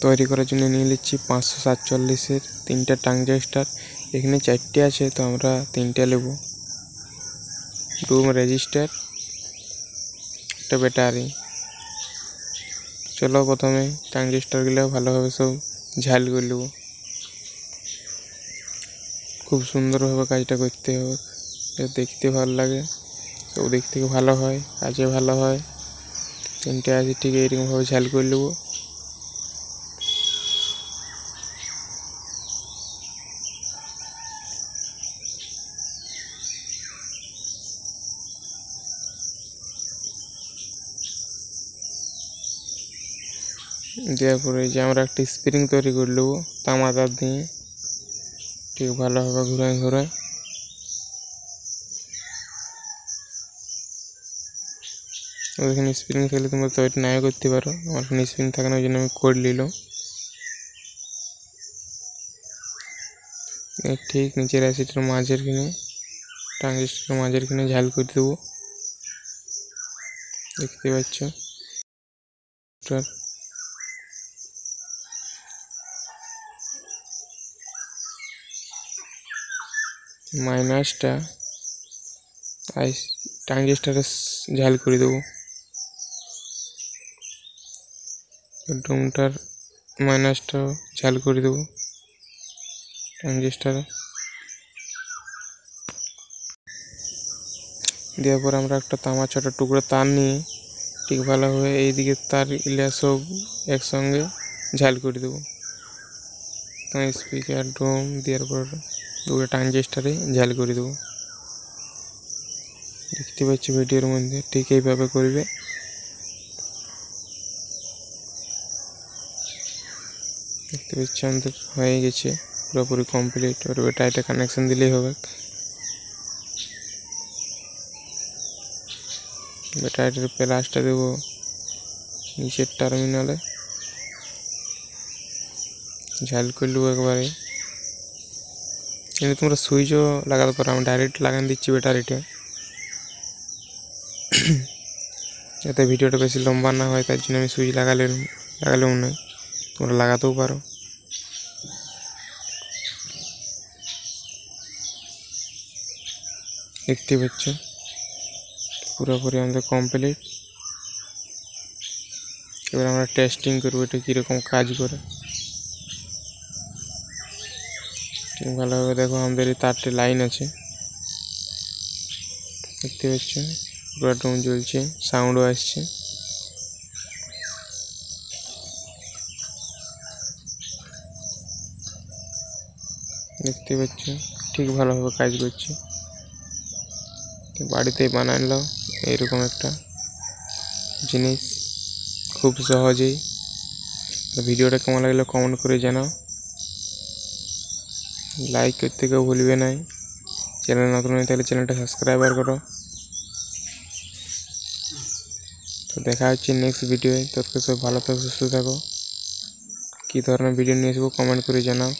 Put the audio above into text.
তৈরি করার জন্য নিয়ে নিচ্ছি 547-এর 3টা ট্রানজিস্টর। এখানে 4টে আছে, তো আমরা 3টে নেব। ডুম রেজিস্টার, একটা ব্যাটারি। চলো প্রথমে ট্রানজিস্টরগুলো ভালোভাবে সব ঝাল করে নেব। খুব সুন্দরভাবে কাজটা করতে হবে, দেখতে ভালো লাগে, সব দিক থেকে ভালো হয়, কাজে ভালো হয়। 3টে আছে, ঠিক এইরকমভাবে ঝাল করে নেব। দেওয়ার পরে যে আমরা একটা স্প্রিং তৈরি করে নেবো তামা তার দিয়ে, ঠিক ভালোভাবে ঘুরায় ঘুরায়। ওইখানে স্প্রিং থাকলে তোমরা তৈরি নাও করতে পারো, আমার এখানে স্প্রিং থাকে না, ওই জন্য আমি করে নিলাম। ঠিক নিচের অ্যাসিডের মাঝের কিনে, ট্রানজিস্টরের মাঝের কিনে ঝাল করে দেবো, দেখতে পাচ্ছ। মাইনাসটা ট্রানজিস্টরে ঝাল করে দেবো। ডুমটার মাইনাসটাও ঝাল করে দেবো ট্রানজিস্টারে। দেওয়ার পর আমরা একটা তামা ছোটো টুকরো তার নিয়ে ঠিক ভালোভাবে এইদিকে তার ইলা সব একসঙ্গে ঝাল করে দেবো। স্পিকার ড্রম দেওয়ার পর দুটো ট্রানজিস্টারে ঝাল করে দেবো। দেখতে পাচ্ছি ভিডিওর মধ্যে, ঠিক এইভাবে করবে। দেখতে পাচ্ছি আমাদের হয়ে গেছে, পুরোপুরি কমপ্লিট। এবার ব্যাটারিটা কানেকশন দিলেই হবে। ব্যাটারিটার প্লাসটা দেবো নিচের টার্মিনালে, ঝাল করলেও একবারে। কিন্তু তোমরা সুইচও লাগাতে পারো, আমি ডাইরেক্ট লাগান দিচ্ছি ব্যাটারিটা, যাতে ভিডিওটা বেশি লম্বা না হয়, তার জন্য আমি সুইচ লাগালেও নয়, তোমরা লাগাতেও পারো। দেখতে পাচ্ছ পুরোপুরি আমাদের কমপ্লিট। এবার আমরা টেস্টিং করবো এটা কীরকম কাজ করে। ঠিক ভালোভাবে দেখো, আমাদের এই তারটি লাইন আছে, দেখতে পাচ্ছ পুরো ড্রোন জ্বলছে, সাউন্ডও আসছে। দেখতে পাচ্ছ ঠিক ভালোভাবে কাজ করছে। বাড়িতে বানালো এরকম একটা জিনিস খুব সহজেই। ভিডিওটা কেমন লাগলো কমেন্ট করে জানাও, লাইক করতে কেউ ভুলবে না। চ্যানেল নতুন হয়ে তাহলে চ্যানেলটা সাবস্ক্রাইবার করো। তো দেখা হচ্ছে নেক্সট ভিডিওয়ে। ততক্ষণ সব ভালো থাকো, সুস্থ থাকো। কী ধরনের ভিডিও নিয়ে আসবো কমেন্ট করে জানাও।